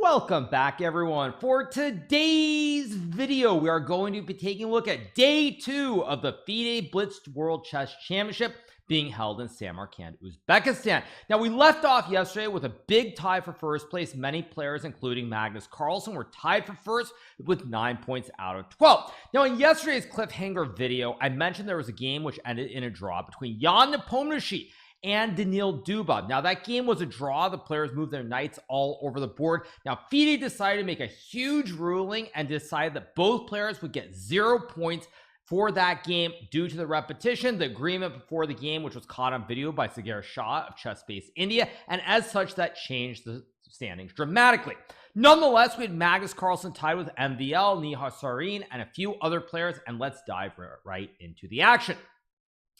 Welcome back, everyone. For today's video, we are going to be taking a look at day 2 of the FIDE Blitz World Chess Championship being held in Samarkand, Uzbekistan. Now, we left off yesterday with a big tie for first place. Many players, including Magnus Carlsen, were tied for first with 9 points out of 12. Now, in yesterday's cliffhanger video, I mentioned there was a game which ended in a draw between Jan Nepomniachtchi and Daniil Duba. Now, that game was a draw. The players moved their knights all over the board. Now, FIDE decided to make a huge ruling and decided that both players would get 0 points for that game due to the repetition, the agreement before the game, which was caught on video by Sagar Shah of Chess Base India, and as such, that changed the standings dramatically. Nonetheless, we had Magnus Carlsen tied with MVL, Nihar Sarin, and a few other players, and let's dive right into the action.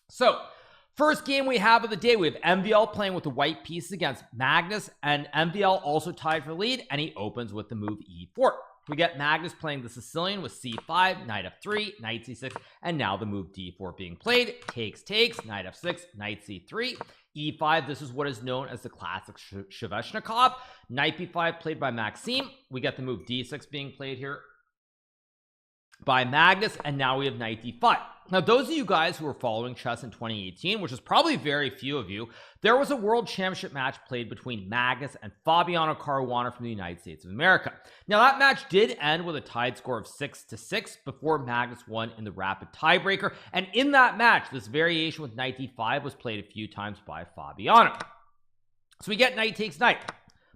So, first game we have of the day, we have MVL playing with the white pieces against Magnus, and MVL also tied for lead, and he opens with the move E4. We get Magnus playing the Sicilian with C5, knight F3, knight C6, and now the move D4 being played. Takes, knight F6, knight C3, E5. This is what is known as the classic Sveshnikov. Knight B5 played by Maxime. We get the move D6 being played here by Magnus, and now we have knight D5. Now, those of you guys who were following chess in 2018, which is probably very few of you, there was a world championship match played between Magnus and Fabiano Caruana from the United States of America. Now, that match did end with a tied score of 6-6 before Magnus won in the rapid tiebreaker, and in that match, this variation with knight D5 was played a few times by Fabiano. So we get knight takes knight.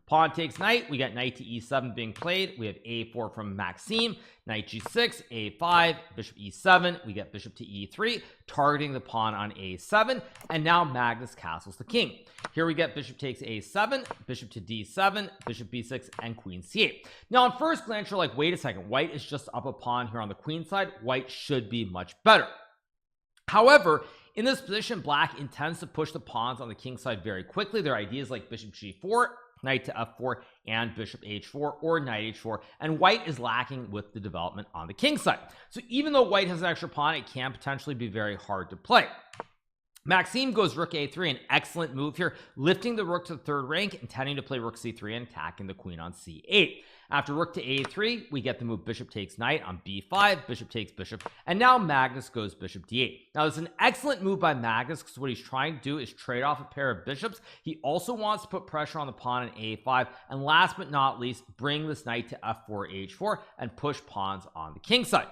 Pawn takes knight, we get knight to e7 being played. We have a4 from Maxime, knight g6, a5, bishop e7, we get bishop to e3, targeting the pawn on a7, and now Magnus castles the king. Here we get bishop takes a7, bishop to d7, bishop b6, and queen c8. Now, on first glance, you're like, wait a second, white is just up a pawn here on the queen side. White should be much better. However, in this position, black intends to push the pawns on the king side very quickly. There are ideas like bishop g4, knight to f4, and bishop h4 or knight h4, and white is lacking with the development on the king side. So even though white has an extra pawn, it can potentially be very hard to play. Maxime goes rook a3, an excellent move here, lifting the rook to the third rank, intending to play rook c3 and attacking the queen on c8. After rook to a3, we get the move bishop takes knight on b5, bishop takes bishop, and now Magnus goes bishop d8. Now, it's an excellent move by Magnus because what he's trying to do is trade off a pair of bishops. He also wants to put pressure on the pawn in a5, and last but not least, bring this knight to f4, h4, and push pawns on the king side.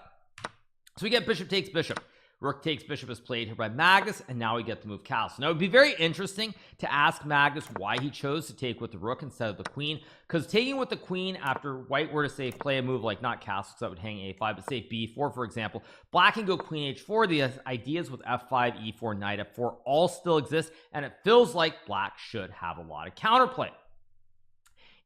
So we get bishop takes bishop. Rook takes bishop is played here by Magnus, and now we get the move castle. Now, it would be very interesting to ask Magnus why he chose to take with the rook instead of the queen, because taking with the queen after white were to say play a move like not castle, because that would hang a5, but say b4, for example, black can go queen h4. The ideas with f5, e4, knight f4 all still exist, and it feels like black should have a lot of counterplay.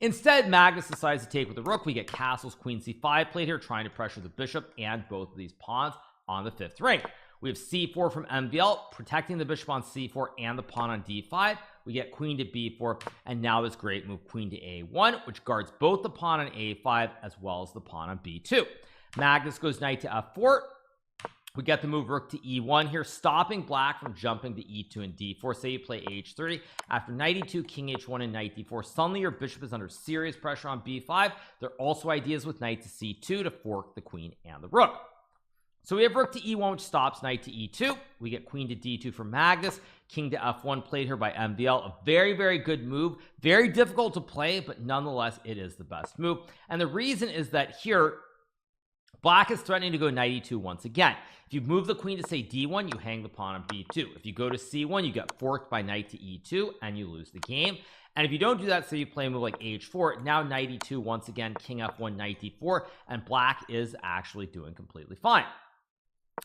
Instead, Magnus decides to take with the rook. We get castles, queen c5 played here, trying to pressure the bishop and both of these pawns on the fifth rank. We have c4 from MVL, protecting the bishop on c4 and the pawn on d5. We get queen to b4, and now this great move queen to a1, which guards both the pawn on a5 as well as the pawn on b2. Magnus goes knight to f4. We get the move rook to e1 here, stopping black from jumping to e2 and d4. Say you play h3. After knight e2, king h1, and knight d4, suddenly your bishop is under serious pressure on b5. There are also ideas with knight to c2 to fork the queen and the rook. So we have rook to e1, which stops knight to e2. We get queen to d2 for Magnus. King to f1 played here by MVL. A very, very good move. Very difficult to play, but nonetheless, it is the best move. And the reason is that here, black is threatening to go knight e2 once again. If you move the queen to, say, d1, you hang the pawn on b2. If you go to c1, you get forked by knight to e2, and you lose the game. And if you don't do that, so you play a move like h4, now knight e2 once again, king f1, knight d4, and black is actually doing completely fine.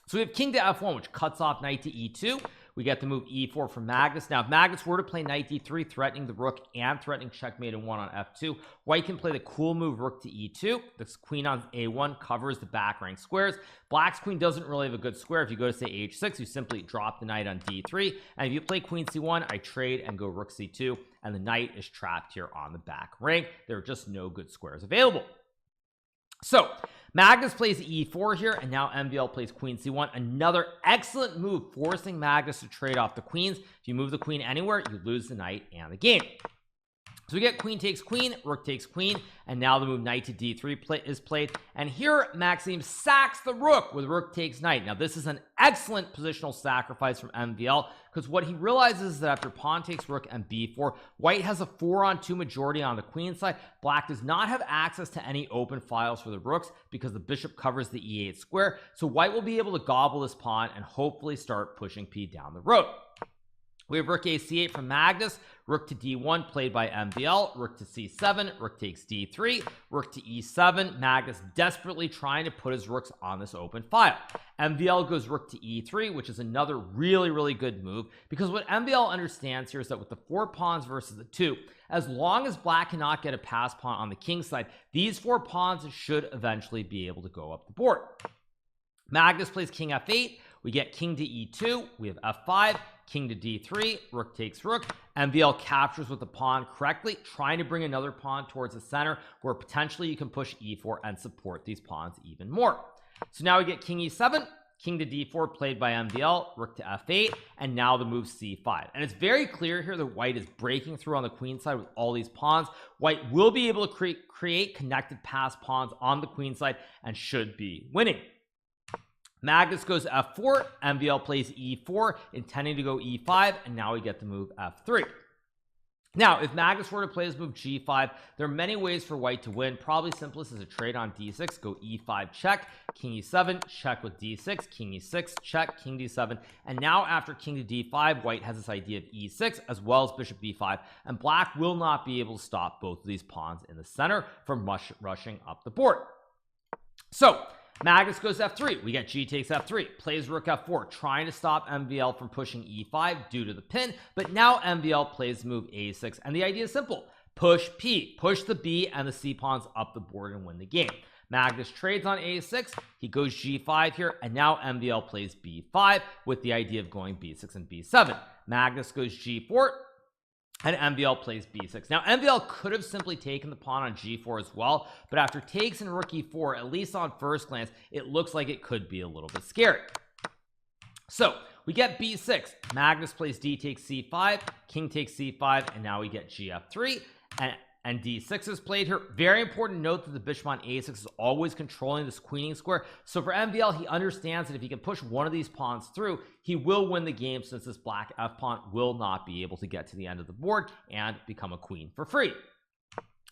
So we have king to f1, which cuts off knight to e2. We get the move e4 from Magnus. Now, if Magnus were to play knight d3, threatening the rook and threatening checkmate in 1 on f2, white can play the cool move rook to e2. This queen on a1 covers the back rank squares. Black's queen doesn't really have a good square. If you go to, say, h6, you simply drop the knight on d3. And if you play queen c1, I trade and go rook c2, and the knight is trapped here on the back rank. There are just no good squares available. So Magnus plays e4 here, and now MVL plays queen c1. Another excellent move, forcing Magnus to trade off the queens. If you move the queen anywhere, you lose the knight and the game. So we get queen takes queen, rook takes queen, and now the move knight to d3 is played. And here Maxime sacks the rook with rook takes knight. Now this is an excellent positional sacrifice from MVL, because what he realizes is that after pawn takes rook and b4, white has a 4-on-2 majority on the queen side. Black does not have access to any open files for the rooks because the bishop covers the e8 square. So white will be able to gobble this pawn and hopefully start pushing p down the road. We have rook a8 from Magnus, rook to d1 played by MVL, rook to c7, rook takes d3, rook to e7. Magnus desperately trying to put his rooks on this open file. MVL goes rook to e3, which is another really good move, because what MVL understands here is that with the 4 pawns versus the 2, as long as black cannot get a pass pawn on the king side, these 4 pawns should eventually be able to go up the board. Magnus plays king f8, we get king to e2, we have f5, king to d3, rook takes rook. MVL captures with the pawn correctly, trying to bring another pawn towards the center where potentially you can push e4 and support these pawns even more. So now we get king e7, king to d4 played by MVL, rook to f8, and now the move c5. And it's very clear here that white is breaking through on the queen side with all these pawns. White will be able to create connected pass pawns on the queen side and should be winning. Magnus goes f4, MVL plays e4, intending to go e5, and now we get the move f3. Now, if Magnus were to play his move g5, there are many ways for white to win. Probably simplest is a trade on d6, go e5 check, king e7, check with d6, king e6, check, king d7, and now after king to d5, white has this idea of e6 as well as bishop b5, and black will not be able to stop both of these pawns in the center from rushing up the board. So Magnus goes f3, we get g takes f3, plays rook f4, trying to stop MVL from pushing e5 due to the pin, but now MVL plays move a6, and the idea is simple: push p, push the b and the c pawns up the board and win the game. Magnus trades on a6, he goes g5 here, and now MVL plays b5 with the idea of going b6 and b7. Magnus goes g4, and MVL plays b6. Now MVL could have simply taken the pawn on g4 as well, but after takes and rook e4, at least on first glance, it looks like it could be a little bit scary. So we get b6, Magnus plays d takes c5, king takes c5, and now we get gf3, and d6 is played here. Very important note that the bishop on a6 is always controlling this queening square. So for MVL, he understands that if he can push one of these pawns through, he will win the game, since this black f pawn will not be able to get to the end of the board and become a queen for free.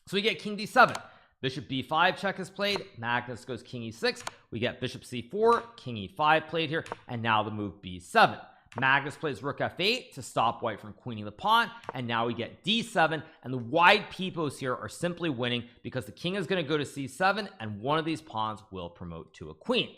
So we get king d7, bishop b5 check is played, Magnus goes king e6, we get bishop c4, king e5 played here, and now the move b7. Magnus plays rook f8 to stop white from queening the pawn, and now we get d7, and the wide peepos here are simply winning because the king is going to go to c7 and one of these pawns will promote to a queen.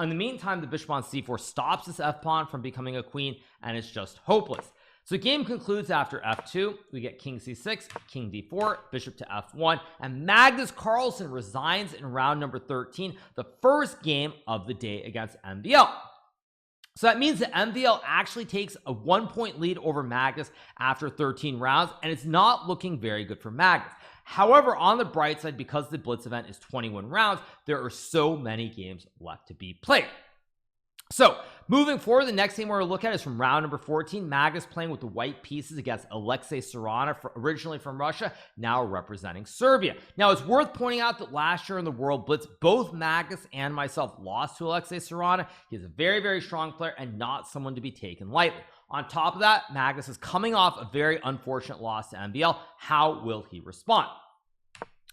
In the meantime, the bishop on c4 stops this f pawn from becoming a queen, and it's just hopeless. So the game concludes after f2, we get king c6, king d4, bishop to f1, and Magnus Carlsen resigns in round number 13, the first game of the day against MVL. So that means that MVL actually takes a 1-point lead over Magnus after 13 rounds, and it's not looking very good for Magnus. However, on the bright side, because the Blitz event is 21 rounds, there are so many games left to be played. So moving forward, the next game we're going to look at is from round number 14. Magnus playing with the white pieces against Alexei Serana, originally from Russia, now representing Serbia. Now, it's worth pointing out that last year in the World Blitz, both Magnus and myself lost to Alexei Serana. He's a very strong player and not someone to be taken lightly. On top of that, Magnus is coming off a very unfortunate loss to MVL. How will he respond?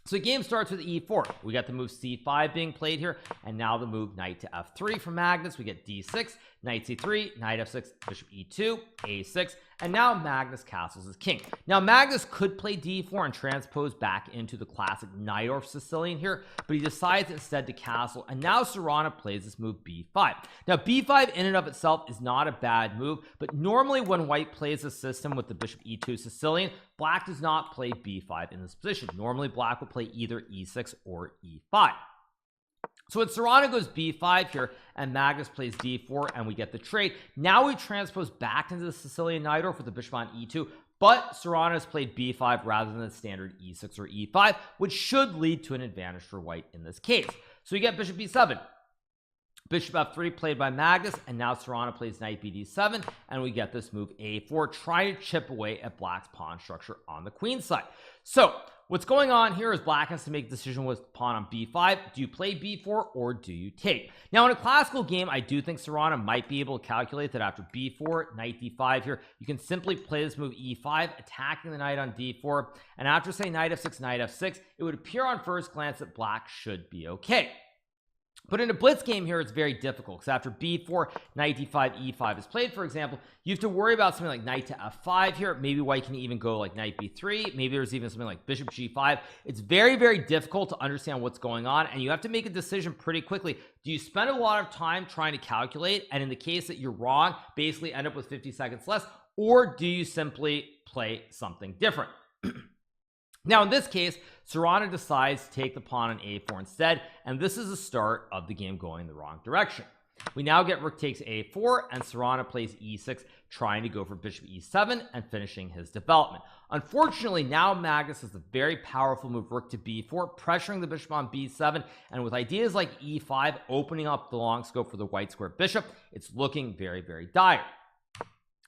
So the game starts with e4. We got the move c5 being played here, and now the move knight to f3 from Magnus. We get d6, knight c3, knight f6, bishop e2, a6, and now Magnus castles his king. Now Magnus could play d4 and transpose back into the classic Najdorf Sicilian here, but he decides instead to castle, and now Serana plays this move b5. Now b5 in and of itself is not a bad move, but normally when white plays a system with the bishop e2 Sicilian, black does not play b5 in this position. Normally black will play either e6 or e5. So when Serana goes b5 here and Magnus plays d4 and we get the trade, now we transpose back into the Sicilian Najdorf with the bishop on e2, but Serana has played b5 rather than the standard e6 or e5, which should lead to an advantage for white in this case. So we get bishop b7. Bishop f3 played by Magnus, and now Serrano plays knight bd7, and we get this move a4, trying to chip away at black's pawn structure on the queen side. So what's going on here is black has to make a decision with pawn on b5. Do you play b4 or do you take? Now in a classical game, I do think Serrano might be able to calculate that after b4, knight d5 here, you can simply play this move e5, attacking the knight on d4, and after say knight f6, it would appear on first glance that black should be okay. But in a blitz game here, it's very difficult, because after b4, knight d5, e5 is played, for example, you have to worry about something like knight to f5 here. Maybe white can even go like knight b3. Maybe there's even something like bishop g5. It's very, very difficult to understand what's going on, and you have to make a decision pretty quickly. Do you spend a lot of time trying to calculate, and in the case that you're wrong, basically end up with 50 seconds less, or do you simply play something different? Now in this case, Serrano decides to take the pawn on a4 instead, and this is the start of the game going in the wrong direction. We now get rook takes a4, and Serrano plays e6, trying to go for bishop e7 and finishing his development. Unfortunately, now Magnus has a very powerful move, rook to b4, pressuring the bishop on b7, and with ideas like e5 opening up the long scope for the white square bishop, it's looking very, very dire.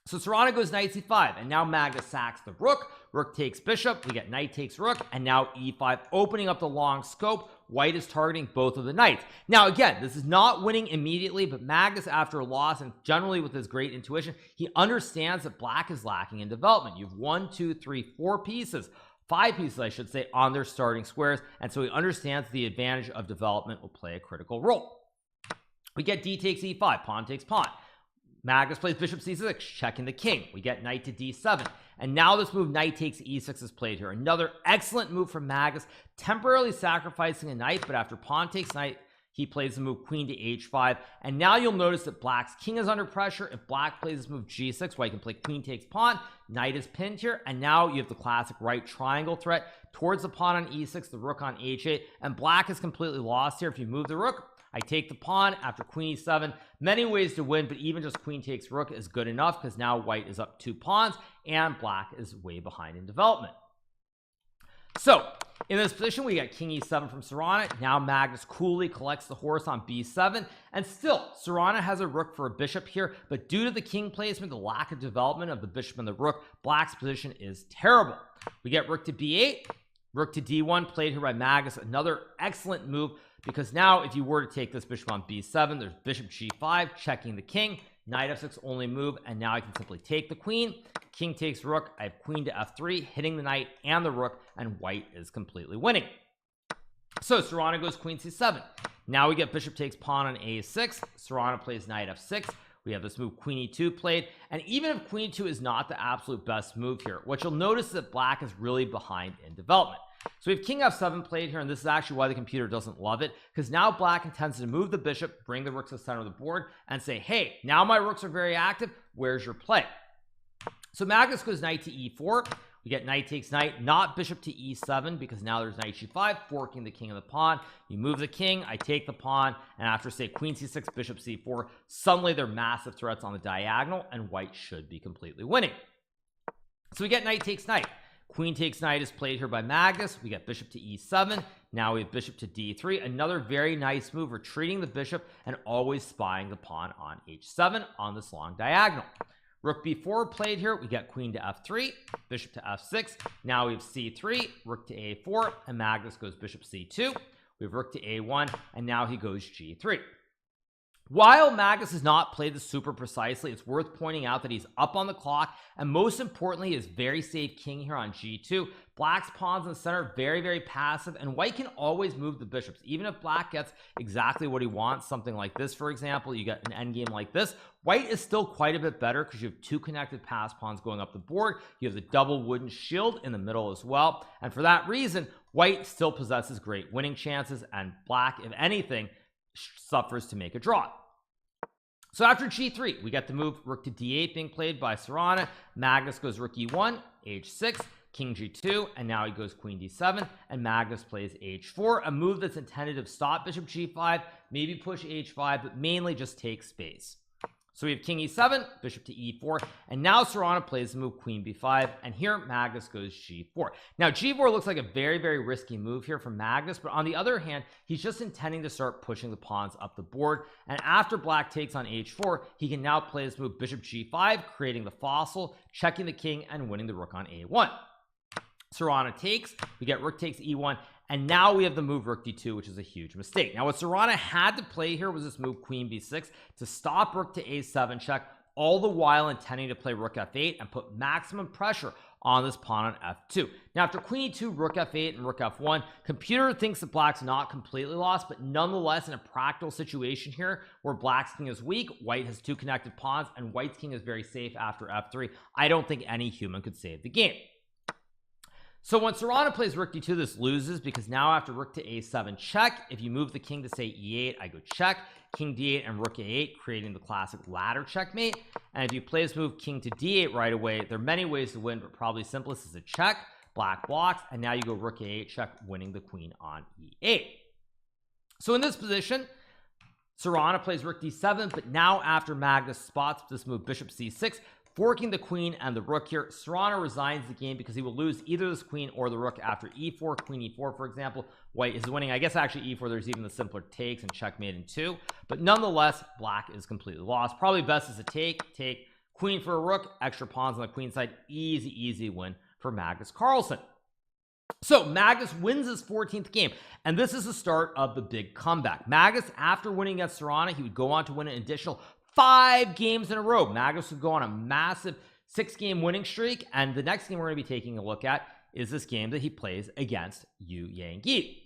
So Serrano goes knight c5, and now Magnus sacks the rook. Rook takes bishop, we get knight takes rook, and now e5, opening up the long scope. White is targeting both of the knights. Now again, this is not winning immediately, but Magnus, after a loss, and generally with his great intuition, he understands that black is lacking in development. You have 1, 2, 3, 4 pieces, 5 pieces I should say, on their starting squares, and so he understands the advantage of development will play a critical role. We get d takes e5, pawn takes pawn. Magnus plays bishop c6, checking the king. We get knight to d7, and now this move knight takes e6 is played here. Another excellent move from Magnus, temporarily sacrificing a knight, but after pawn takes knight, he plays the move queen to h5, and now you'll notice that black's king is under pressure. If black plays this move g6, white can play queen takes pawn, knight is pinned here, and now you have the classic right triangle threat towards the pawn on e6, the rook on h8, and black is completely lost here. If you move the rook, I take the pawn after queen e7. Many ways to win, but even just queen takes rook is good enough, because now white is up 2 pawns and black is way behind in development. So in this position, we got king e7 from Serrano. Now Magnus coolly collects the horse on b7, and still Serrano has a rook for a bishop here, but due to the king placement, the lack of development of the bishop and the rook, black's position is terrible. We get rook to b8, rook to d1 played here by Magnus. Another excellent move, because now if you were to take this bishop on b7, there's bishop g5 checking the king, knight f6 only move, and now I can simply take the queen. King takes rook, I have queen to f3, hitting the knight and the rook, and white is completely winning. So Serrano goes queen c7. Now we get bishop takes pawn on a6. Serrano plays knight f6. We have this move queen e2 played, and even if queen e2 is not the absolute best move here, what you'll notice is that black is really behind in development. So we have king f7 played here, and this is actually why the computer doesn't love it, because now black intends to move the bishop, bring the rooks to the center of the board, and say, hey, now my rooks are very active, where's your play? So Magnus goes knight to e4. We get knight takes knight, not bishop to e7, because now there's knight g5, forking the king and the pawn. You move the king, I take the pawn, and after say queen c6, bishop c4, suddenly they're massive threats on the diagonal, and white should be completely winning. So we get knight takes knight. Queen takes knight is played here by Magnus. We get bishop to e7. Now we have bishop to d3. Another very nice move, retreating the bishop and always spying the pawn on h7 on this long diagonal. Rook b4 played here. We get queen to f3, bishop to f6. Now we have c3, rook to a4, and Magnus goes bishop c2. We have rook to a1, and now he goes g3. While Magnus has not played this super precisely, it's worth pointing out that he's up on the clock, and most importantly, his very safe king here on g2. Black's pawns in the center, very, very passive, and white can always move the bishops. Even if black gets exactly what he wants, something like this, for example, you get an endgame like this, white is still quite a bit better because you have 2 connected pass pawns going up the board. You have the double wooden shield in the middle as well, and for that reason, white still possesses great winning chances, and black, if anything, suffers to make a draw. So after g3, we get the move rook to d8 being played by Serrano. Magnus goes rook e1, h6, king g2, and now he goes queen d7, and Magnus plays h4, a move that's intended to stop bishop g5, maybe push h5, but mainly just take space. So we have king e7, bishop to e4, and now Serrano plays the move queen b5, and here Magnus goes g4. Now g4 looks like a very, very risky move here from Magnus, but on the other hand, he's just intending to start pushing the pawns up the board, and after black takes on h4, he can now play this move bishop g5, creating the fossil, checking the king, and winning the rook on a1. Serrano takes, we get rook takes e1, and now we have the move rook d2, which is a huge mistake. Now what Serrano had to play here was this move queen b6 to stop rook to a7 check, all the while intending to play rook f8 and put maximum pressure on this pawn on f2. Now after queen e2, rook f8, and rook f1, computer thinks that black's not completely lost, but nonetheless in a practical situation here where black's king is weak, white has two connected pawns, and white's king is very safe after f3, I don't think any human could save the game. So when Serrano plays rook d2, this loses because now after rook to a7 check, if you move the king to say e8, I go check, king d8 and rook a8, creating the classic ladder checkmate. And if you play this move king to d8 right away, there are many ways to win, but probably simplest is a check, black blocks, and now you go rook a8 check, winning the queen on e8. So in this position, Serrano plays rook d7, but now after Magnus spots this move bishop c6, forking the queen and the rook here, Serrano resigns the game because he will lose either this queen or the rook after e4, queen e4, for example. White is winning. I guess actually e4, there's even the simpler takes and checkmate in 2, but nonetheless, black is completely lost. Probably best is a take, queen for a rook, extra pawns on the queen side, easy win for Magnus Carlsen. So Magnus wins his 14th game, and this is the start of the big comeback. Magnus, after winning against Serrano, he would go on to win an additional 5 games in a row. Magnus would go on a massive 6-game winning streak, and the next game we're going to be taking a look at is this game that he plays against Yangyi.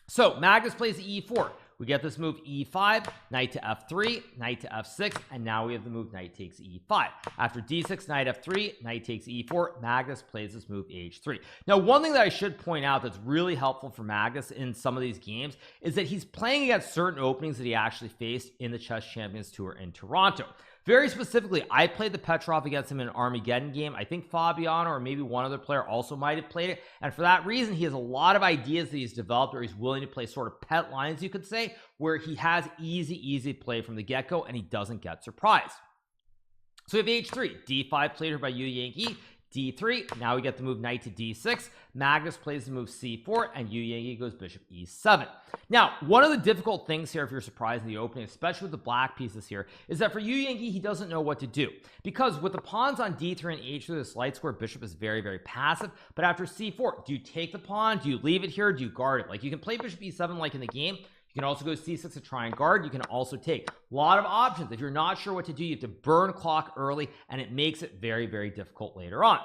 So Magnus plays e4. We get this move e5, knight to f3, knight to f6, and now we have the move knight takes e5. After d6, knight f3, knight takes e4, Magnus plays this move h3. Now one thing that I should point out that's really helpful for Magnus in some of these games is that he's playing against certain openings that he actually faced in the Chess Champions Tour in Toronto. Very specifically, I played the Petrov against him in an Armageddon game. I think Fabiano or maybe one other player also might have played it, and for that reason he has a lot of ideas that he's developed, or he's willing to play sort of pet lines, you could say, where he has easy play from the get-go and he doesn't get surprised. So we have h3, d5 played here by Yangyi, d3, now we get the move knight to d6, Magnus plays the move c4, and Yangyi goes bishop e7. Now one of the difficult things here, if you're surprised in the opening, especially with the black pieces here, is that for Yangyi he doesn't know what to do, because with the pawns on d3 and h3, this light square bishop is very passive. But after c4, do you take the pawn, do you leave it here, do you guard it? Like, you can play bishop e7 like in the game. You can also go c6 to try and guard. You can also take. A lot of options. If you're not sure what to do, you have to burn clock early, and it makes it very difficult later on.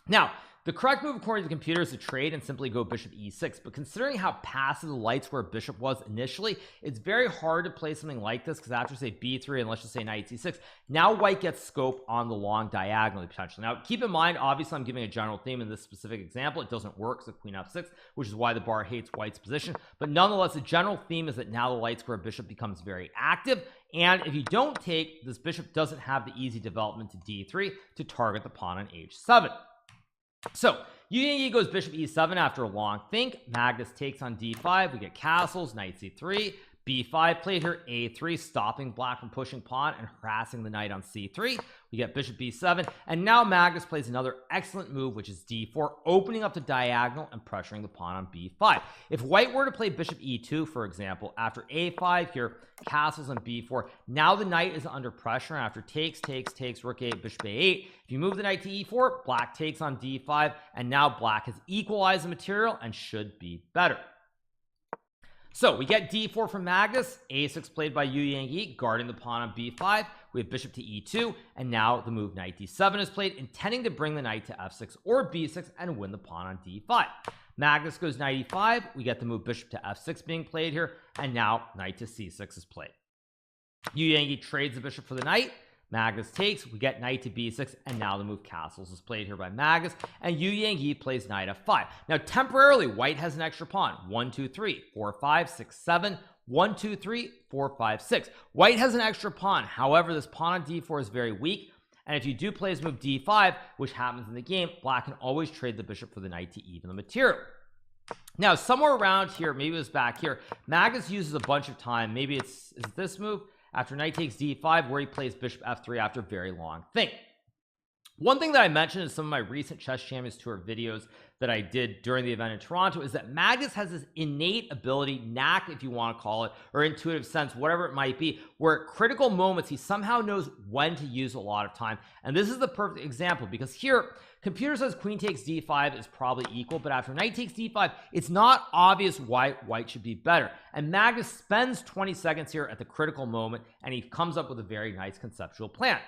Now the correct move according to the computer is to trade and simply go bishop e6, but considering how passive the light square bishop was initially, it's very hard to play something like this, because after say b3 and let's just say knight c6, now white gets scope on the long diagonally potentially. Now keep in mind, obviously I'm giving a general theme in this specific example. It doesn't work, so queen f6, which is why the bar hates white's position, but nonetheless the general theme is that now the light square bishop becomes very active, and if you don't take, this bishop doesn't have the easy development to d3 to target the pawn on h7. So Yangyi goes bishop e7 after a long think. Magnus takes on d5. We get castles, knight c3, b5 played here, a3, stopping black from pushing pawn and harassing the knight on c3. We get bishop b7, and now Magnus plays another excellent move, which is d4, opening up the diagonal and pressuring the pawn on b5. If white were to play bishop e2, for example, after a5 here, castles on b4, now the knight is under pressure after takes, rook 8, bishop a8. If you move the knight to e4, black takes on d5, and now black has equalized the material and should be better. So we get d4 from Magnus, a6 played by Yangyi, guarding the pawn on b5. We have bishop to e2, and now the move knight d7 is played, intending to bring the knight to f6 or b6 and win the pawn on d5. Magnus goes knight e5. We get the move bishop to f6 being played here, and now knight to c6 is played. Yangyi trades the bishop for the knight. Magnus takes. We get knight to b6, and now the move castles is played here by Magnus, and Yangyi plays knight f5. Now temporarily white has an extra pawn. 1 2 3 4 5 6 7 1 2 3 4 5 6. White has an extra pawn. However, this pawn on d4 is very weak, and if you do play his move d5, which happens in the game, black can always trade the bishop for the knight to even the material. Now somewhere around here, maybe it was back here, Magnus uses a bunch of time. Maybe it's this move, after knight takes d5, where he plays bishop f3 after a very long think. One thing that I mentioned in some of my recent Chess Champions Tour videos that I did during the event in Toronto is that Magnus has this innate ability, knack if you want to call it, or intuitive sense, whatever it might be, where at critical moments he somehow knows when to use a lot of time. And this is the perfect example, because here computer says queen takes d5 is probably equal, but after knight takes d5 it's not obvious why white should be better, and Magnus spends 20 seconds here at the critical moment and he comes up with a very nice conceptual plan.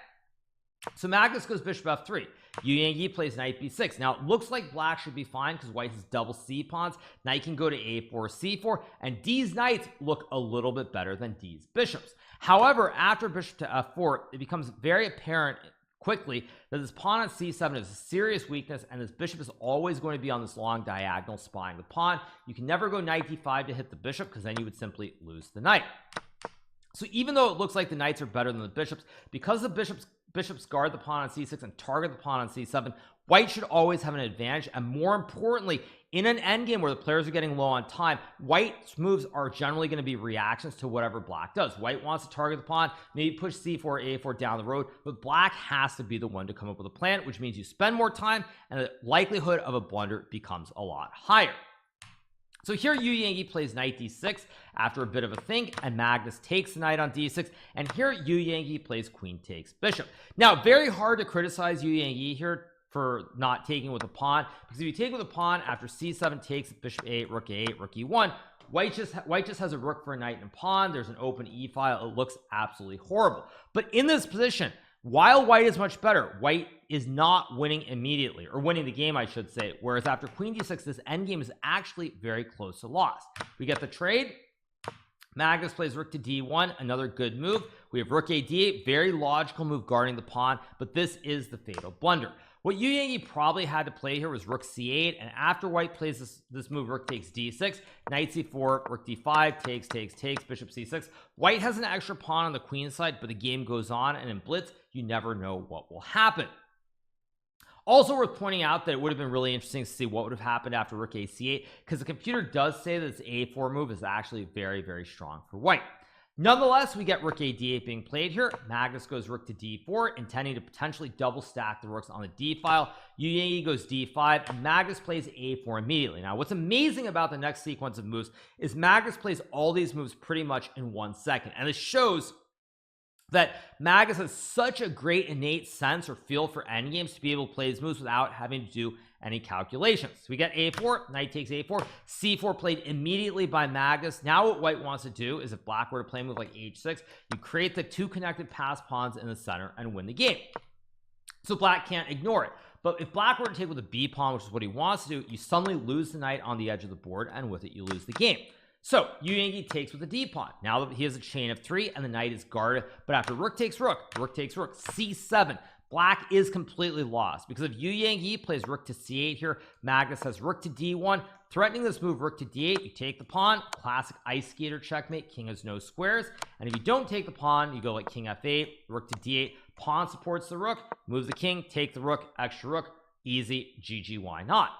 So Magnus goes bishop f3, Yangyi plays knight b6. Now it looks like black should be fine because white has double c pawns. Knight can go to a4, c4, and D's knights look a little bit better than D's bishops. However, after bishop to f4, it becomes very apparent quickly that this pawn on c7 is a serious weakness, and this bishop is always going to be on this long diagonal spying the pawn. You can never go knight d5 to hit the bishop because then you would simply lose the knight. So even though it looks like the knights are better than the bishops, because the bishops guard the pawn on c6 and target the pawn on c7, white should always have an advantage. And more importantly, in an endgame where the players are getting low on time, white's moves are generally going to be reactions to whatever black does. White wants to target the pawn, maybe push c4, a4 down the road, but black has to be the one to come up with a plan, which means you spend more time and the likelihood of a blunder becomes a lot higher. So here Yangyi plays knight d6 after a bit of a think, and Magnus takes the knight on d6, and here Yangyi plays queen takes bishop. Now very hard to criticize Yangyi here for not taking with a pawn, because if you take with a pawn after c7 takes bishop a8, rook e1, white just has a rook for a knight and a pawn. There's an open e file. It looks absolutely horrible. But in this position, while white is much better, white is not winning immediately, or winning the game I should say, whereas after queen d6 this endgame is actually very close to loss. We get the trade. Magnus plays rook to d1, another good move. We have rook a d8, very logical move guarding the pawn, but this is the fatal blunder. What Yangyi probably had to play here was rook c8, and after white plays this move, rook takes d6, knight c4, rook d5, takes, bishop c6. White has an extra pawn on the queen side, but the game goes on, and in blitz you never know what will happen. Also worth pointing out that it would have been really interesting to see what would have happened after rook a c8, because the computer does say that this a4 move is actually very, very strong for white. Nonetheless, we get rook a d8 being played here. Magnus goes rook to d4, intending to potentially double stack the rooks on the d file. Yangyi goes d5, and Magnus plays a4 immediately. Now what's amazing about the next sequence of moves is Magnus plays all these moves pretty much in 1 second, and this shows that Magnus has such a great innate sense or feel for endgames to be able to play these moves without having to do any calculations. So we get a4, knight takes a4, c4 played immediately by Magnus. Now what white wants to do is, if black were to play a move like h6, you create the two connected pass pawns in the center and win the game. So black can't ignore it. But if black were to take with a b pawn, which is what he wants to do, you suddenly lose the knight on the edge of the board, and with it you lose the game. So Yangyi takes with the d pawn. Now that he has a chain of 3 and the knight is guarded, but after rook takes rook, c7, black is completely lost, because if Yangyi plays rook to c8 here, Magnus has rook to d1, threatening this move rook to d8. You take the pawn, classic ice skater checkmate, king has no squares, and if you don't take the pawn, you go like king f8, rook to d8, pawn supports the rook, move the king, take the rook, extra rook, easy, GG, why not?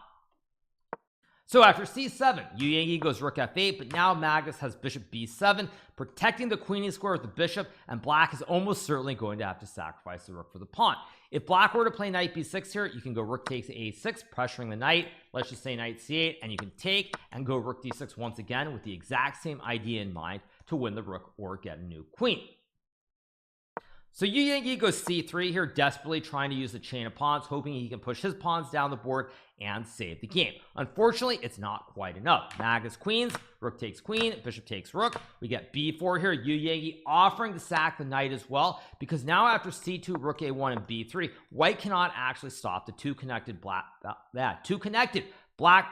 So after c7, Yangyi goes rook f8, but now Magnus has bishop b7, protecting the queenie square with the bishop, and black is almost certainly going to have to sacrifice the rook for the pawn. If black were to play knight b6 here, you can go rook takes a6, pressuring the knight. Let's just say knight c8, and you can take and go rook d6 once again with the exact same idea in mind to win the rook or get a new queen. So Yangyi goes c3 here, desperately trying to use the chain of pawns, hoping he can push his pawns down the board and save the game. Unfortunately, it's not quite enough. Magnus queens, rook takes queen, bishop takes rook. We get b4 here, Yangyi offering to sack the knight as well, because now after c2, rook a1, and b3, white cannot actually stop the two connected black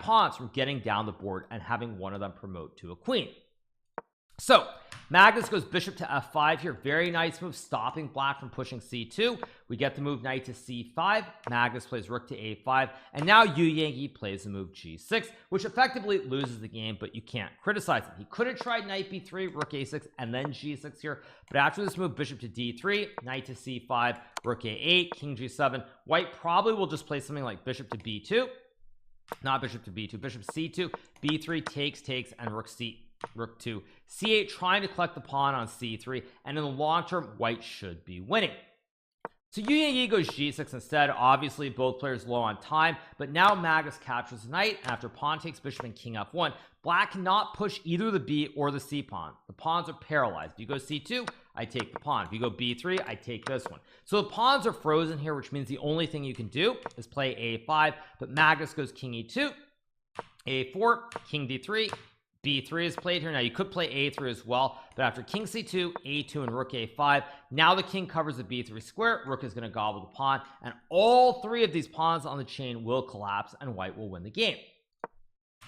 pawns from getting down the board and having one of them promote to a queen. So Magnus goes bishop to f5 here, very nice move, stopping black from pushing c2. We get the move knight to c5, Magnus plays rook to a5, and now Yangyi plays the move g6, which effectively loses the game, but you can't criticize him. He could have tried knight b3, rook a6, and then g6 here, but after this move, bishop to d3, knight to c5, rook a8, king g7, white probably will just play something like bishop to b2, not bishop to b2, bishop c2, b3 takes, and rook c rook 2 c8, trying to collect the pawn on c3, and in the long term white should be winning. So Yangyi goes g6 instead. Obviously both players low on time, but now Magnus captures the knight. After pawn takes bishop and king f1, black cannot push either the b or the c pawn. The pawns are paralyzed. If you go c2, I take the pawn. If you go b3, I take this one. So the pawns are frozen here, which means the only thing you can do is play a5, but Magnus goes king e2, a4, king d3, b3 is played here. Now you could play a3 as well, but after king c2, a2, and rook a5, now the king covers the b3 square. Rook is going to gobble the pawn, and all three of these pawns on the chain will collapse, and white will win the game.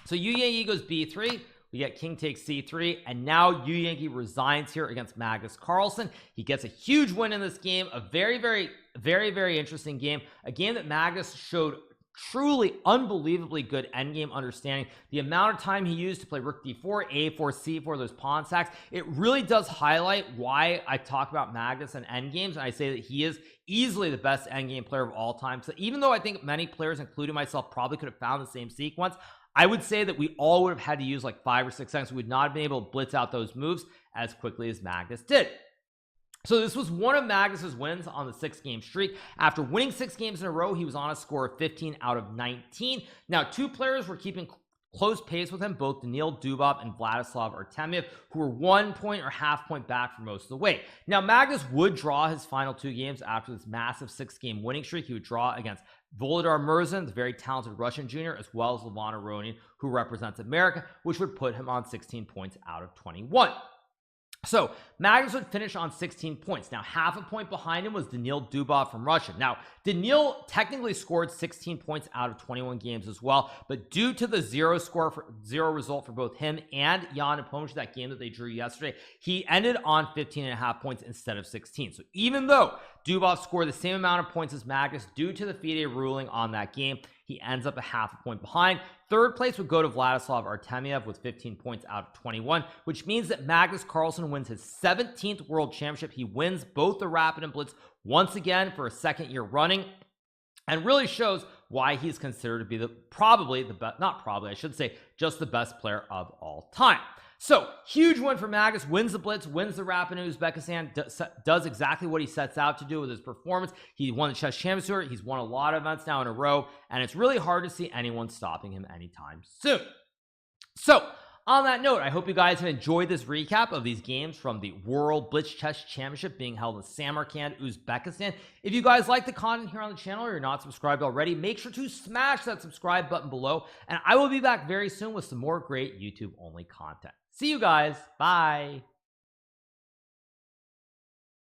So Yangyi goes b3. We get king takes c3, and now Yangyi resigns here against Magnus Carlsen. He gets a huge win in this game. A very interesting game. A game that Magnus showed truly unbelievably good endgame understanding. The amount of time he used to play rook d4, a4, c4, those pawn stacks, it really does highlight why I talk about Magnus and endgames, and I say that he is easily the best endgame player of all time. So even though I think many players, including myself, probably could have found the same sequence, I would say that we all would have had to use like 5 or 6 seconds. We would not have been able to blitz out those moves as quickly as Magnus did. So this was one of Magnus's wins on the 6-game streak. After winning 6 games in a row, he was on a score of 15 out of 19. Now, 2 players were keeping close pace with him, both Daniil Dubov and Vladislav Artemiev, who were 1 point or half point back for most of the way. Now, Magnus would draw his final 2 games after this massive 6-game winning streak. He would draw against Volodar Murzin, the very talented Russian junior, as well as Levon Aronian, who represents America, which would put him on 16 points out of 21. So Magnus would finish on 16 points. Now, half a point behind him was Daniil Dubov from Russia. Now, Daniil technically scored 16 points out of 21 games as well, but due to the zero result for both him and Jan Nepomniachtchi, that game that they drew yesterday, he ended on 15.5 points instead of 16. So even though Dubov scored the same amount of points as Magnus, due to the FIDE ruling on that game, he ends up a half a point behind. Third place would go to Vladislav Artemiev with 15 points out of 21, which means that Magnus Carlsen wins his 17th world championship. He wins both the Rapid and Blitz once again for a 2nd year running, and really shows why he's considered to be just the best player of all time. So, huge win for Magnus, wins the Blitz, wins the Rapid in Uzbekistan, does exactly what he sets out to do with his performance. He won the Chess Champions Tour, he's won a lot of events now in a row, and it's really hard to see anyone stopping him anytime soon. So, on that note, I hope you guys have enjoyed this recap of these games from the World Blitz Chess Championship being held in Samarkand, Uzbekistan. If you guys like the content here on the channel or you're not subscribed already, make sure to smash that subscribe button below, and I will be back very soon with some more great YouTube-only content. See you guys. Bye.